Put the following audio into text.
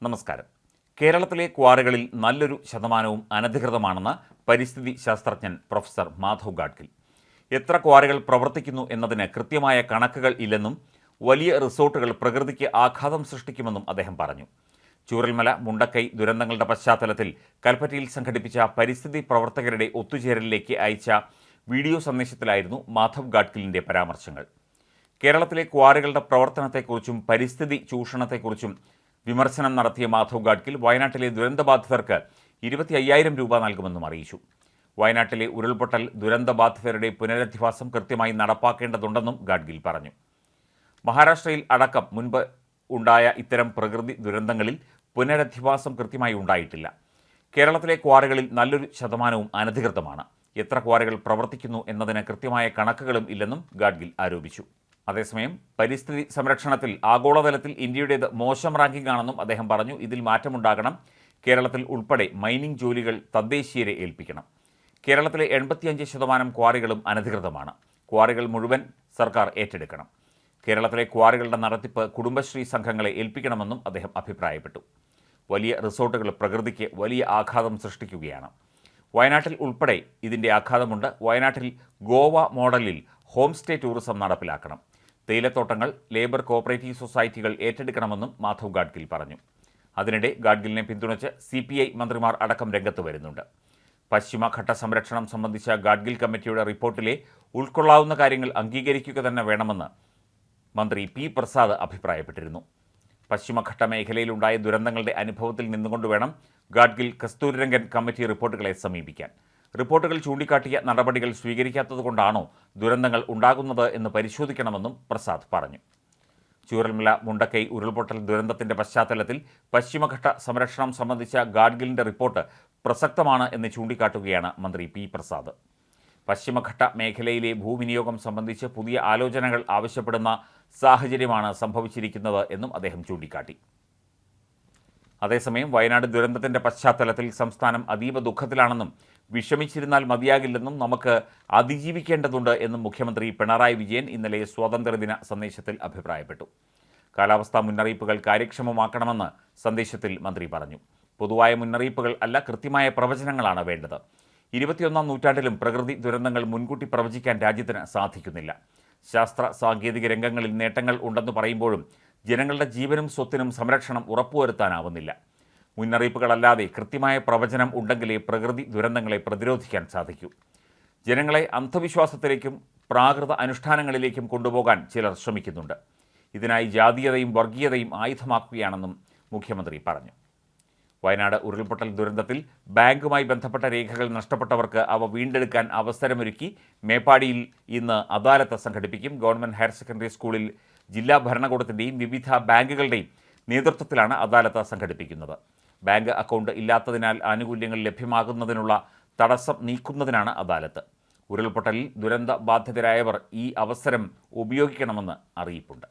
നമസ്കാരം. കേരളത്തിലെ ക്വാറികളിൽ നല്ലൊരു ശതമാനവും അനധികൃതമാണെന്ന് പരിസ്ഥിതി ശാസ്ത്രജ്ഞൻ പ്രൊഫസർ മാധവ് ഗാഡ്ഗിൽ. എത്ര ക്വാറികൾ പ്രവർത്തിക്കുന്നു എന്നതിന് കൃത്യമായ കണക്കുകൾ ഇല്ലെന്നും വലിയ റിസോർട്ടുകൾ പ്രകൃതിക്ക് ആഘാതം സൃഷ്ടിക്കുമെന്നും അദ്ദേഹം പറഞ്ഞു. ചൂരൽമല മുണ്ടക്കൈ ദുരന്തങ്ങളുടെ പശ്ചാത്തലത്തിൽ കൽപ്പറ്റയിൽ സംഘടിപ്പിച്ച പരിസ്ഥിതി പ്രവർത്തകരുടെ ഒത്തുചേരലിലേക്ക് അയച്ച വീഡിയോ സന്ദേശത്തിലായിരുന്നു മാധവ് ഗാഡ്ഗിലിൻ്റെ പരാമർശങ്ങൾ. കേരളത്തിലെ ക്വാറികളുടെ പ്രവർത്തനത്തെക്കുറിച്ചും പരിസ്ഥിതി ചൂഷണത്തെക്കുറിച്ചും വിമർശനം നടത്തിയ മാധവ് ഗാഡ്ഗിൽ വയനാട്ടിലെ ദുരന്തബാധിതർക്ക് 25,000 രൂപ നൽകുമെന്നും അറിയിച്ചു. വയനാട്ടിലെ ഉരുൾപൊട്ടൽ ദുരന്തബാധിതരുടെ പുനരധിവാസം കൃത്യമായി നടപ്പാക്കേണ്ടതുണ്ടെന്നും ഗാഡ്ഗിൽ പറഞ്ഞു. മഹാരാഷ്ട്രയിൽ അടക്കം മുൻപ് ഉണ്ടായ ഇത്തരം പ്രകൃതി ദുരന്തങ്ങളിൽ പുനരധിവാസം കൃത്യമായി ഉണ്ടായിട്ടില്ല. കേരളത്തിലെ ക്വാറികളിൽ നല്ലൊരു ശതമാനവും അനധികൃതമാണ്. എത്ര ക്വാറികൾ പ്രവർത്തിക്കുന്നു എന്നതിന് കൃത്യമായ കണക്കുകളും ഇല്ലെന്നും ഗാഡ്ഗിൽ ആരോപിച്ചു. അതേസമയം പരിസ്ഥിതി സംരക്ഷണത്തിൽ ആഗോളതലത്തിൽ ഇന്ത്യയുടേത് മോശം റാങ്കിംഗ് ആണെന്നും അദ്ദേഹം പറഞ്ഞു. ഇതിൽ മാറ്റമുണ്ടാകണം. കേരളത്തിൽ ഉൾപ്പെടെ മൈനിംഗ് ജോലികൾ തദ്ദേശീയരെ ഏൽപ്പിക്കണം. കേരളത്തിലെ 85% ക്വാറികളും അനധികൃതമാണ്. ക്വാറികൾ മുഴുവൻ സർക്കാർ ഏറ്റെടുക്കണം. കേരളത്തിലെ ക്വാറികളുടെ നടത്തിപ്പ് കുടുംബശ്രീ സംഘങ്ങളെ ഏൽപ്പിക്കണമെന്നും അദ്ദേഹം അഭിപ്രായപ്പെട്ടു. വലിയ റിസോർട്ടുകൾ പ്രകൃതിക്ക് വലിയ ആഘാതം സൃഷ്ടിക്കുകയാണ്. വയനാട്ടിൽ ഉൾപ്പെടെ ഇതിൻ്റെ ആഘാതമുണ്ട്. വയനാട്ടിൽ ഗോവ മോഡലിൽ ഹോം സ്റ്റേ ടൂറിസം നടപ്പിലാക്കണം. തേയിലത്തോട്ടങ്ങൾ ലേബർ കോഓപ്പറേറ്റീവ് സൊസൈറ്റികൾ ഏറ്റെടുക്കണമെന്നും മാധവ് ഗാഡ്ഗിൽ പറഞ്ഞു. അതിനിടെ ഗാഡ്ഗിലിനെ പിന്തുണച്ച് CPI മന്ത്രിമാർ അടക്കം രംഗത്ത് വരുന്നുണ്ട്. പശ്ചിമഘട്ട സംരക്ഷണം സംബന്ധിച്ച ഗാഡ്ഗിൽ കമ്മിറ്റിയുടെ റിപ്പോർട്ടിലെ ഉൾക്കൊള്ളാവുന്ന കാര്യങ്ങൾ അംഗീകരിക്കുക തന്നെ വേണമെന്ന് മന്ത്രി P. പ്രസാദ് അഭിപ്രായപ്പെട്ടിരുന്നു. പശ്ചിമഘട്ട മേഖലയിലുണ്ടായ ദുരന്തങ്ങളുടെ അനുഭവത്തിൽ നിന്നുകൊണ്ട് വേണം ഗാഡ്ഗിൽ കസ്തൂരിരംഗൻ കമ്മിറ്റി റിപ്പോർട്ടുകളെ സമീപിക്കാൻ. റിപ്പോർട്ടുകൾ ചൂണ്ടിക്കാട്ടിയ നടപടികൾ സ്വീകരിക്കാത്തതുകൊണ്ടാണോ ദുരന്തങ്ങൾ ഉണ്ടാകുന്നത് എന്ന് പരിശോധിക്കണമെന്നും പ്രസാദ് പറഞ്ഞു. ചൂരൽമല മുണ്ടക്കൈ ഉരുൾപൊട്ടൽ ദുരന്തത്തിന്റെ പശ്ചാത്തലത്തിൽ പശ്ചിമഘട്ട സംരക്ഷണം സംബന്ധിച്ച ഗാഡ്ഗിലിന്റെ റിപ്പോർട്ട് പ്രസക്തമാണ് എന്ന് ചൂണ്ടിക്കാട്ടുകയാണ് മന്ത്രി P. പ്രസാദ്. പശ്ചിമഘട്ട മേഖലയിലെ ഭൂവിനിയോഗം സംബന്ധിച്ച് പുതിയ ആലോചനകൾ ആവശ്യപ്പെടുന്ന സാഹചര്യമാണ് സംഭവിച്ചിരിക്കുന്നത് എന്നും അദ്ദേഹം ചൂണ്ടിക്കാട്ടി. അതേസമയം വയനാട് ദുരന്തത്തിന്റെ പശ്ചാത്തലത്തിൽ സംസ്ഥാനം അതീവ ദുഃഖത്തിലാണെന്നും വിഷമിച്ചിരുന്നാൽ മതിയാകില്ലെന്നും നമുക്ക് അതിജീവിക്കേണ്ടതുണ്ട് എന്നും മുഖ്യമന്ത്രി പിണറായി വിജയൻ ഇന്നലെ സ്വാതന്ത്ര്യദിന സന്ദേശത്തിൽ അഭിപ്രായപ്പെട്ടു. കാലാവസ്ഥാ മുന്നറിയിപ്പുകൾ കാര്യക്ഷമമാക്കണമെന്ന് സന്ദേശത്തിൽ മന്ത്രി പറഞ്ഞു. പൊതുവായ മുന്നറിയിപ്പുകൾ അല്ല, കൃത്യമായ പ്രവചനങ്ങളാണ് വേണ്ടത്. 21-ാം നൂറ്റാണ്ടിലും പ്രകൃതി ദുരന്തങ്ങൾ മുൻകൂട്ടി പ്രവചിക്കാൻ രാജ്യത്തിന് സാധിക്കുന്നില്ല. ശാസ്ത്ര സാങ്കേതിക രംഗങ്ങളിൽ നേട്ടങ്ങൾ ഉണ്ടെന്ന് പറയുമ്പോഴും ജനങ്ങളുടെ ജീവനും സ്വത്തിനും സംരക്ഷണം ഉറപ്പുവരുത്താനാവുന്നില്ല. മുന്നറിയിപ്പുകളല്ലാതെ കൃത്യമായ പ്രവചനം ഉണ്ടെങ്കിലേ പ്രകൃതി ദുരന്തങ്ങളെ പ്രതിരോധിക്കാൻ സാധിക്കൂ. ജനങ്ങളെ അന്ധവിശ്വാസത്തിലേക്കും പ്രാകൃത അനുഷ്ഠാനങ്ങളിലേക്കും കൊണ്ടുപോകാൻ ചിലർ ശ്രമിക്കുന്നുണ്ട്. ഇതിനായി ജാതീയതയും വർഗീയതയും ആയുധമാക്കുകയാണെന്നും മുഖ്യമന്ത്രി പറഞ്ഞു. വയനാട് ഉരുൾപൊട്ടൽ ദുരന്തത്തിൽ ബാങ്കുമായി ബന്ധപ്പെട്ട രേഖകൾ നഷ്ടപ്പെട്ടവർക്ക് അവ വീണ്ടെടുക്കാൻ അവസരമൊരുക്കി മേപ്പാടിയിൽ ഇന്ന് അദാലത്ത് സംഘടിപ്പിക്കും. ഗവൺമെൻറ് ഹയർ സെക്കൻഡറി സ്കൂളിൽ ജില്ലാ ഭരണകൂടത്തിൻ്റെയും വിവിധ ബാങ്കുകളുടെയും നേതൃത്വത്തിലാണ് അദാലത്ത് സംഘടിപ്പിക്കുന്നത്. ബാങ്ക് അക്കൗണ്ട് ഇല്ലാത്തതിനാൽ ആനുകൂല്യങ്ങൾ ലഭ്യമാകുന്നതിനുള്ള തടസ്സം നീക്കുന്നതിനാണ് അദാലത്ത്. ഉരുൾപൊട്ടലിൽ ദുരന്ത ബാധിതരായവർ ഈ അവസരം ഉപയോഗിക്കണമെന്ന് അറിയിപ്പുണ്ട്.